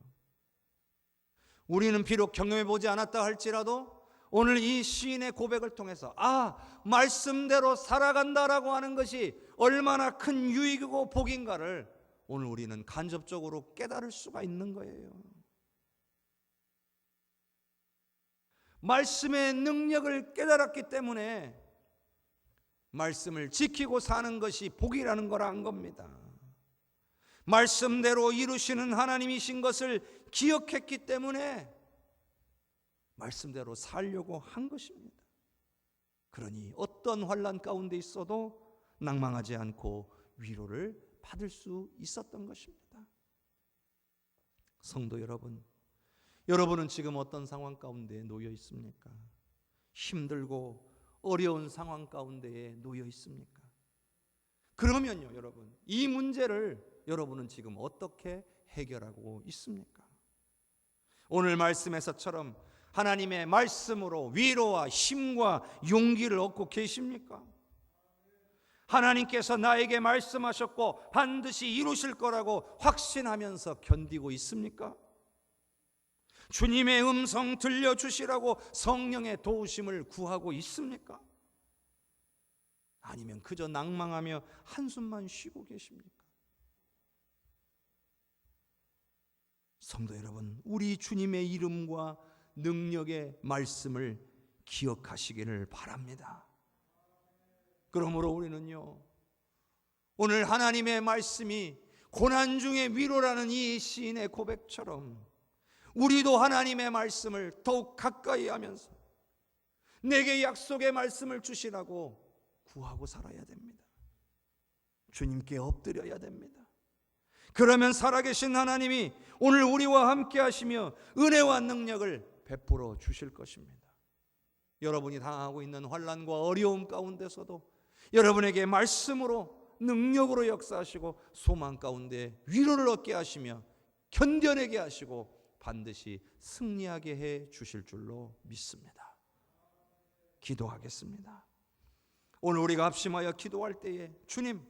우리는 비록 경험해 보지 않았다 할지라도 오늘 이 시인의 고백을 통해서 말씀대로 살아간다라고 하는 것이 얼마나 큰 유익이고 복인가를 오늘 우리는 간접적으로 깨달을 수가 있는 거예요. 말씀의 능력을 깨달았기 때문에 말씀을 지키고 사는 것이 복이라는 걸 안 겁니다. 말씀대로 이루시는 하나님이신 것을 기억했기 때문에 말씀대로 살려고 한 것입니다. 그러니 어떤 환난 가운데 있어도 낭망하지 않고 위로를 받을 수 있었던 것입니다. 성도 여러분, 여러분은 지금 어떤 상황 가운데 놓여 있습니까? 힘들고 어려운 상황 가운데에 놓여 있습니까? 그러면요, 여러분, 이 문제를 여러분은 지금 어떻게 해결하고 있습니까? 오늘 말씀에서처럼 하나님의 말씀으로 위로와 힘과 용기를 얻고 계십니까? 하나님께서 나에게 말씀하셨고 반드시 이루실 거라고 확신하면서 견디고 있습니까? 주님의 음성 들려주시라고 성령의 도우심을 구하고 있습니까? 아니면 그저 낭망하며 한숨만 쉬고 계십니까? 성도 여러분, 우리 주님의 이름과 능력의 말씀을 기억하시기를 바랍니다. 그러므로 우리는요, 오늘 하나님의 말씀이 고난 중에 위로라는 이 시인의 고백처럼 우리도 하나님의 말씀을 더욱 가까이 하면서 내게 약속의 말씀을 주시라고 구하고 살아야 됩니다. 주님께 엎드려야 됩니다. 그러면 살아계신 하나님이 오늘 우리와 함께 하시며 은혜와 능력을 베풀어 주실 것입니다. 여러분이 당하고 있는 환난과 어려움 가운데서도 여러분에게 말씀으로 능력으로 역사하시고 소망 가운데 위로를 얻게 하시며 견뎌내게 하시고 반드시 승리하게 해 주실 줄로 믿습니다. 기도하겠습니다. 오늘 우리가 합심하여 기도할 때에 주님,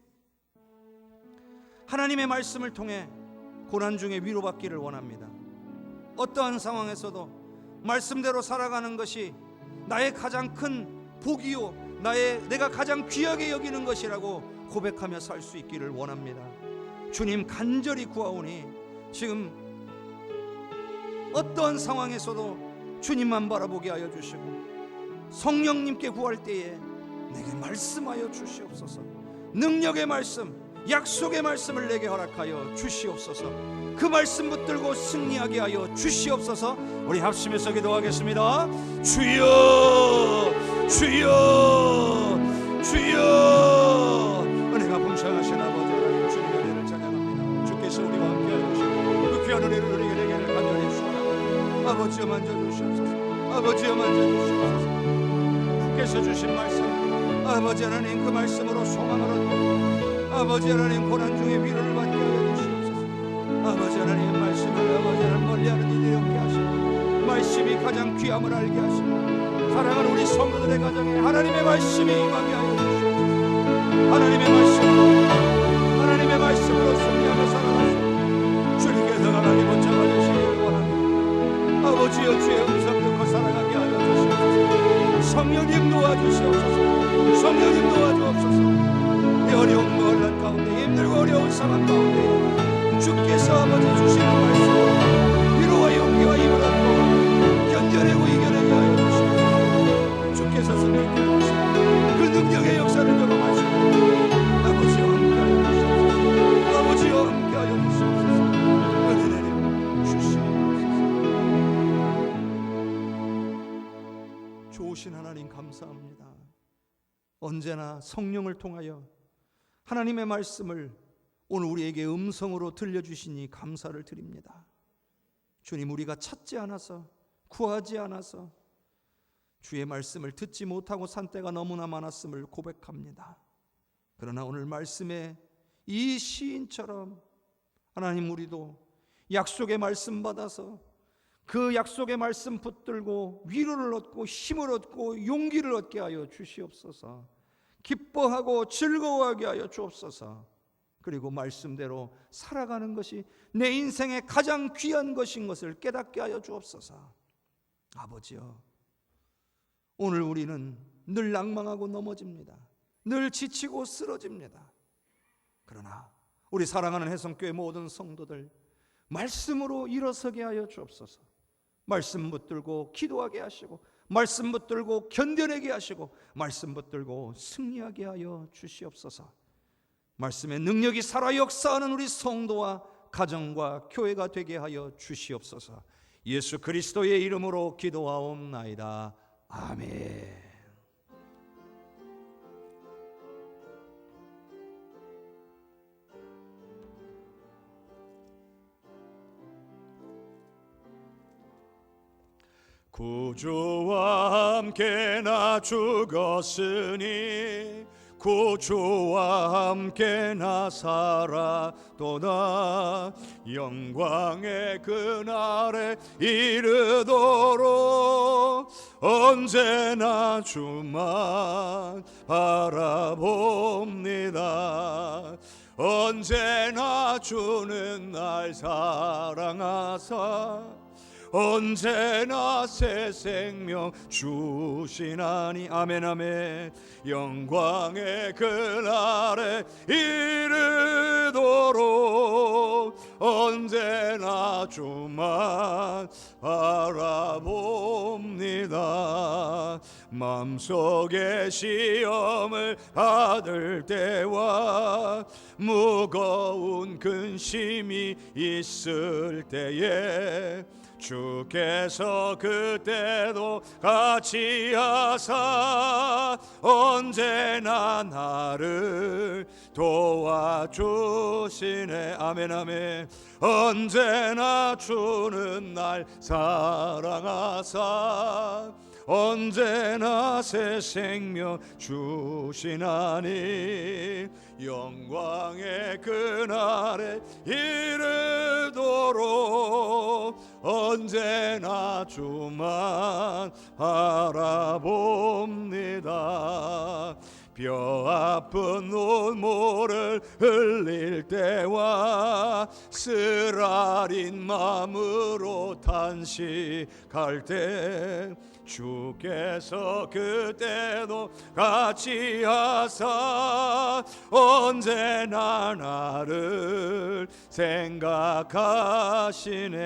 하나님의 말씀을 통해 고난 중에 위로받기를 원합니다. 어떠한 상황에서도 말씀대로 살아가는 것이 나의 가장 큰 복이요 내가 가장 귀하게 여기는 것이라고 고백하며 살 수 있기를 원합니다. 주님, 간절히 구하오니 지금 어떠한 상황에서도 주님만 바라보게 하여 주시고 성령님께 구할 때에 내게 말씀하여 주시옵소서. 능력의 말씀, 약속의 말씀을 내게 허락하여 주시옵소서. 그 말씀 붙들고 승리하게 하여 주시옵소서. 우리 합심해서 기도하겠습니다. 주여, 주여, 주여. 은혜가 풍성하신 아버지 하나님, 주님의 은혜를 찬양합니다. 주께서 우리와 함께 하여 주시고 그 귀한 은혜를 우리에게 내게를 간절히 주시옵소서. 아버지여 만져주시옵소서. 아버지여 만져주시옵소서. 주께서 주신 말씀, 아버지 하나님, 그 말씀으로 소망을 얻고 아버지 하나님, 고난 중에 위로를 받게 하여 주시옵소서. 아버지 하나님, 말씀을 아버지 하나님 멀리하는 이들이 없게 하시고 말씀이 가장 귀함을 알게 하시고 사랑하는 우리 성도들의 가정에 하나님의 말씀이 임하게 하여 주시옵소서. 하나님의 말씀으로 승리하며 살아가시고 주님께서 하나님 먼저 가주시기를 원합니다. 아버지여, 주의 음성 듣고 살아가게 하여 주시옵소서. 성령님 도와주시옵소서. 성령님 도와주옵소서. 이 어려운 혼란 가운데, 힘들고 어려운 상황 가운데 주께서 아버지 주시는 말씀으로 위로와 용기와 힘을 얻고 견뎌내고 이겨내게 하여 주시옵소서. 주께서 승리케 하시고 그 능력의 역사를 경험하시고 아버지와 함께하여 주시옵소서. 아버지와 함께하여 주시옵소서. 은혜 내려 주시옵소서. 좋으신 하나님 감사합니다. 언제나 성령을 통하여 하나님의 말씀을 오늘 우리에게 음성으로 들려주시니 감사를 드립니다. 주님, 우리가 찾지 않아서, 구하지 않아서 주의 말씀을 듣지 못하고 산 때가 너무나 많았음을 고백합니다. 그러나 오늘 말씀에 이 시인처럼 하나님, 우리도 약속의 말씀 받아서 그 약속의 말씀 붙들고 위로를 얻고 힘을 얻고 용기를 얻게 하여 주시옵소서. 기뻐하고 즐거워하게 하여 주옵소서. 그리고 말씀대로 살아가는 것이 내 인생의 가장 귀한 것인 것을 깨닫게 하여 주옵소서. 아버지여, 오늘 우리는 늘 낭망하고 넘어집니다. 늘 지치고 쓰러집니다. 그러나 우리 사랑하는 해성교회 모든 성도들 말씀으로 일어서게 하여 주옵소서. 말씀 붙들고 기도하게 하시고 말씀 붙들고 견뎌내게 하시고 말씀 붙들고 승리하게 하여 주시옵소서. 말씀의 능력이 살아 역사하는 우리 성도와 가정과 교회가 되게 하여 주시옵소서. 예수 그리스도의 이름으로 기도하옵나이다. 아멘. 구주와 함께 나 죽었으니 구주와 함께 나 살았도다. 영광의 그날에 이르도록 언제나 주만 바라봅니다. 언제나 주는 날 사랑하사 언제나 새 생명 주시나니. 아멘 아멘. 영광의 그날에 이르도록 언제나 주만 바라봅니다. 마음속에 시험을 받을 때와 무거운 근심이 있을 때에 주께서 그때도 같이 하사 언제나 나를 도와주시네. 아멘 아멘. 언제나 주는 날 사랑하사 언제나 새 생명 주시나니. 영광의 그날에 이르도록 언제나 주만 바라봅니다. 뼈 아픈 눈물을 흘릴 때와 쓰라린 마음으로 탄식할 때 주께서 그때도 같이 하사 언제나 나를 생각하시네.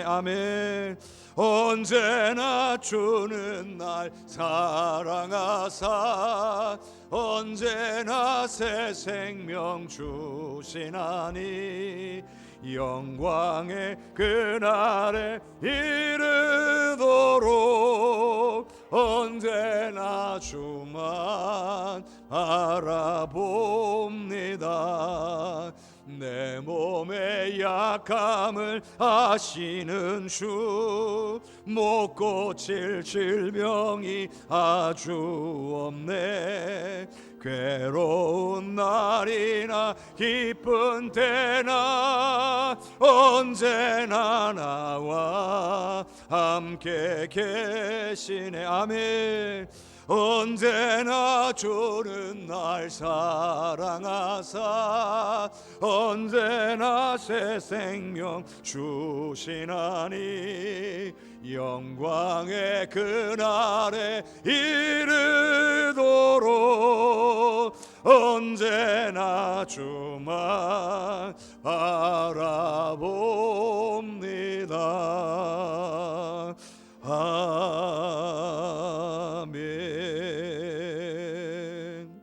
아멘. 언제나 주는 날 사랑하사 언제나 새 생명 주시나니. 영광의 그날에 이르도록 언제나 주만 바라봅니다. 내 몸의 약함을 아시는 주, 못 고칠 질병이 아주 없네. 괴로운 날이나 기쁜 때나 언제나 나와 함께 계시네. 아멘. 언제나 주는 날 사랑하사 언제나 새 생명 주시나니. 영광의 그날에 이르도록 언제나 주만 바라봅니다. 아멘.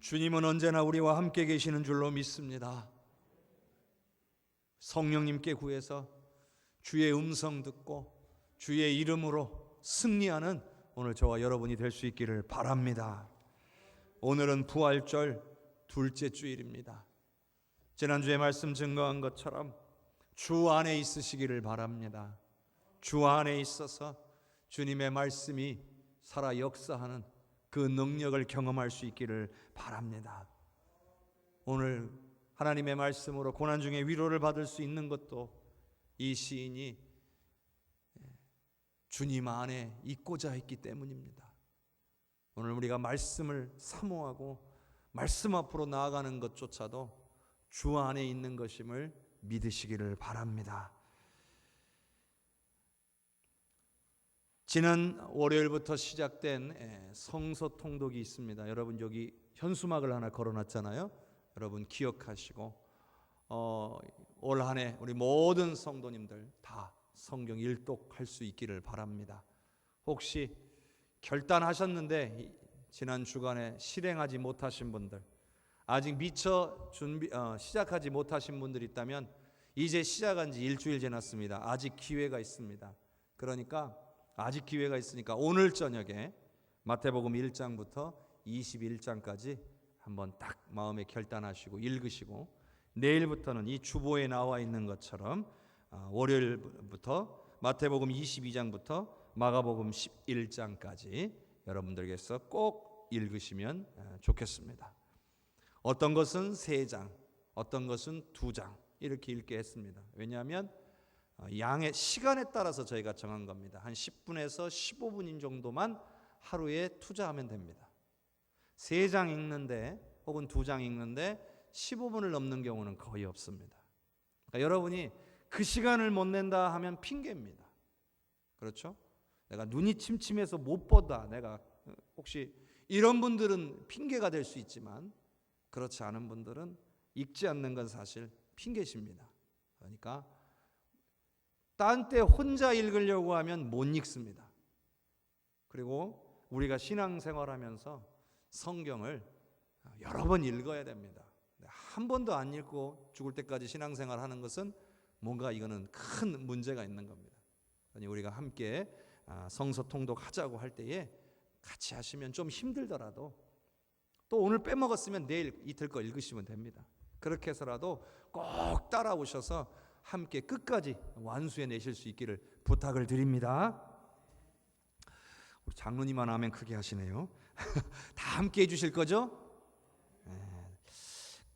주님은 언제나 우리와 함께 계시는 줄로 믿습니다. 성령님께 구해서 주의 음성 듣고 주의 이름으로 승리하는 오늘 저와 여러분이 될 수 있기를 바랍니다. 오늘은 부활절 둘째 주일입니다. 지난주에 말씀 증거한 것처럼 주 안에 있으시기를 바랍니다. 주 안에 있어서 주님의 말씀이 살아 역사하는 그 능력을 경험할 수 있기를 바랍니다. 오늘 하나님의 말씀으로 고난 중에 위로를 받을 수 있는 것도 이 시인이 주님 안에 있고자 했기 때문입니다. 오늘 우리가 말씀을 사모하고 말씀 앞으로 나아가는 것조차도 주 안에 있는 것임을 믿으시기를 바랍니다. 지난 월요일부터 시작된 성서 통독이 있습니다. 여러분 여기 현수막을 하나 걸어놨잖아요. 여러분 기억하시고 올 한 해 우리 모든 성도님들 다 성경 일독할 수 있기를 바랍니다. 혹시 결단하셨는데 지난 주간에 실행하지 못하신 분들, 아직 미처 시작하지 못하신 분들 있다면 이제 시작한 지 일주일 지났습니다. 아직 기회가 있습니다. 그러니까 아직 기회가 있으니까 오늘 저녁에 마태복음 1장부터 21장까지 한번 딱 마음에 결단하시고 읽으시고, 내일부터는 이 주보에 나와 있는 것처럼 월요일부터 마태복음 22장부터 마가복음 11장까지 여러분들께서 꼭 읽으시면 좋겠습니다. 어떤 것은 3장, 어떤 것은 2장 이렇게 읽게 했습니다. 왜냐하면 양의 시간에 따라서 저희가 정한 겁니다. 한 10분에서 15분인 정도만 하루에 투자하면 됩니다. 3장 읽는데 혹은 2장 읽는데 15분을 넘는 경우는 거의 없습니다. 그러니까 여러분이 그 시간을 못 낸다 하면 핑계입니다. 그렇죠? 내가 눈이 침침해서 못 보다, 내가 혹시 이런 분들은 핑계가 될 수 있지만, 그렇지 않은 분들은 읽지 않는 건 사실 핑계십니다. 그러니까 딴 때 혼자 읽으려고 하면 못 읽습니다. 그리고 우리가 신앙생활하면서 성경을 여러 번 읽어야 됩니다. 한 번도 안 읽고 죽을 때까지 신앙생활하는 것은 뭔가 이거는 큰 문제가 있는 겁니다. 그러니 우리가 함께 성서 통독하자고 할 때에 같이 하시면 좀 힘들더라도, 또 오늘 빼먹었으면 내일 이틀 거 읽으시면 됩니다. 그렇게 해서라도 꼭 따라오셔서 함께 끝까지 완수해 내실 수 있기를 부탁을 드립니다. 우리 장로님만 하면 크게 하시네요. 다 함께 해주실 거죠?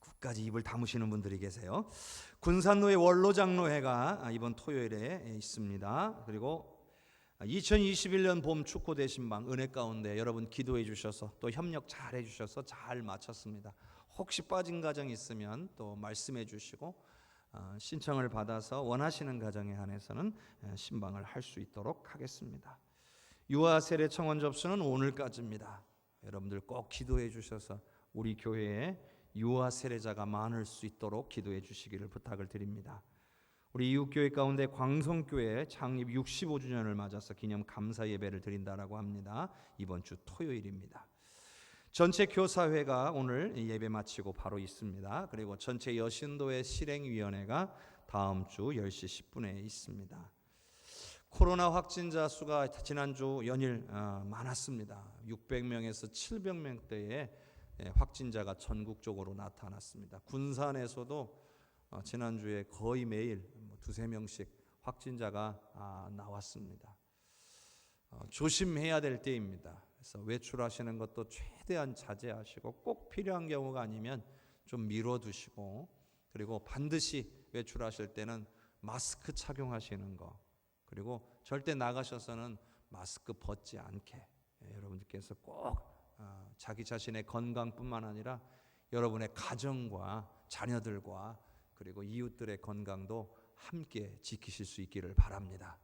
끝까지 입을 다무시는 분들이 계세요. 군산로의 원로장로회가 이번 토요일에 있습니다. 그리고 2021년 봄 축구 대신방 은혜 가운데 여러분 기도해 주셔서 또 협력 잘 해주셔서 잘 마쳤습니다. 혹시 빠진 가정이 있으면 또 말씀해 주시고 신청을 받아서 원하시는 가정에 한해서는 신방을 할 수 있도록 하겠습니다. 유아 세례 청원 접수는 오늘까지입니다. 여러분들 꼭 기도해 주셔서 우리 교회에 유아 세례자가 많을 수 있도록 기도해 주시기를 부탁을 드립니다. 우리 이웃교회 가운데 광성교회 창립 65주년을 맞아서 기념 감사 예배를 드린다라고 합니다. 이번 주 토요일입니다. 전체 교사회가 오늘 예배 마치고 바로 있습니다. 그리고 전체 여신도회 실행위원회가 다음 주 10시 10분에 있습니다. 코로나 확진자 수가 지난주 연일 많았습니다. 600명에서 700명대의 확진자가 전국적으로 나타났습니다. 군산에서도 지난주에 거의 매일 2-3명씩 확진자가 나왔습니다. 조심해야 될 때입니다. 그래서 외출하시는 것도 최대한 자제하시고, 꼭 필요한 경우가 아니면 좀 미뤄두시고, 그리고 반드시 외출하실 때는 마스크 착용하시는 거, 그리고 절대 나가셔서는 마스크 벗지 않게 여러분들께서 꼭 자기 자신의 건강뿐만 아니라 여러분의 가정과 자녀들과 그리고 이웃들의 건강도 함께 지키실 수 있기를 바랍니다.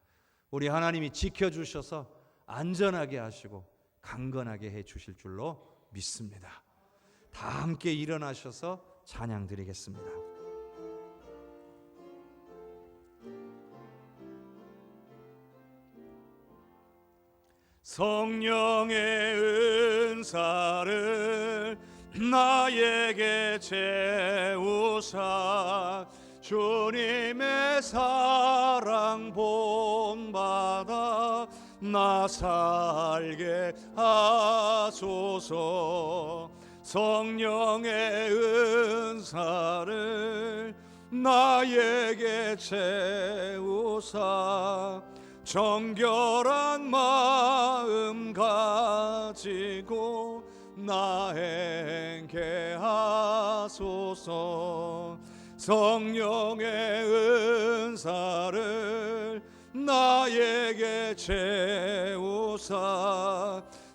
우리 하나님이 지켜주셔서 안전하게 하시고 강건하게 해주실 줄로 믿습니다. 다 함께 일어나셔서 찬양 드리겠습니다. 성령의 은사를 나에게 채우사 주님의 사랑 본받아 나 살게 하소서. 성령의 은사를 나에게 채우사 정결한 마음 가지고 나 행케 하소서. 성령의 은사를 나에게 채우사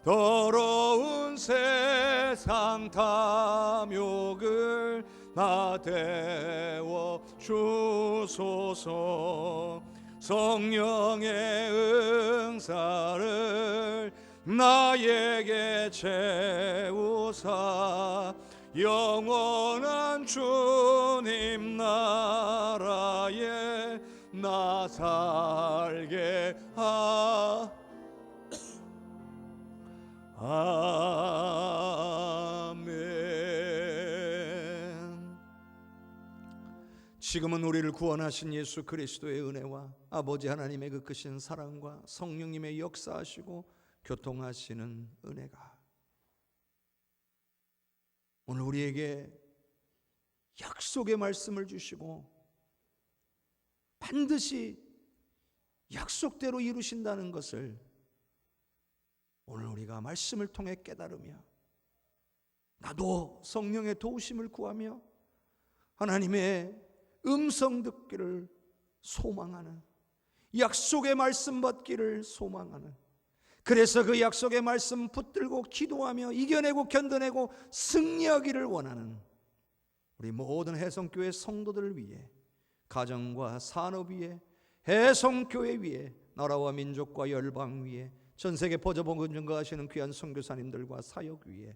더러운 세상 탐욕을 나 태워 주소서. 성령의 은사를 나에게 채우사 영원한 주님 나라에 나 살게 지금은 우리를 구원하신 예수 그리스도의 은혜와 아버지 하나님의 그 크신 사랑과 성령님의 역사하시고 교통하시는 은혜가 오늘 우리에게 약속의 말씀을 주시고 반드시 약속대로 이루신다는 것을 오늘 우리가 말씀을 통해 깨달으며 나도 성령의 도우심을 구하며 하나님의 음성 듣기를 소망하는, 약속의 말씀 받기를 소망하는, 그래서 그 약속의 말씀 붙들고 기도하며 이겨내고 견뎌내고 승리하기를 원하는 우리 모든 해성교회 성도들을 위해, 가정과 산업 위에, 해성교회 위에, 나라와 민족과 열방 위에, 전세계 퍼져보고 증거하시는 귀한 선교사님들과 사역 위에,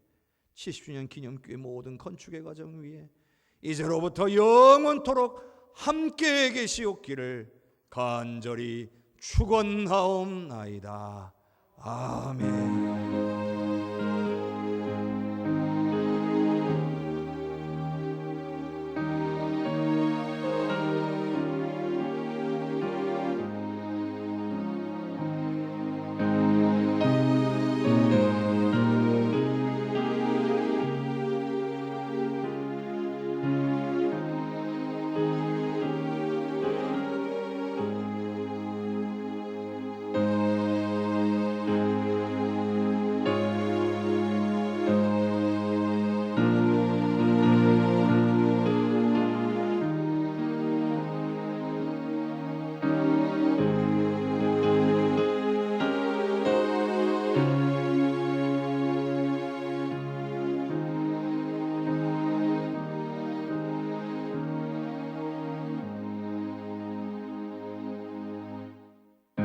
70주년 기념교회 모든 건축의 과정 위에 이제로부터 영원토록 함께 계시옵기를 간절히 축원하옵나이다. 아멘.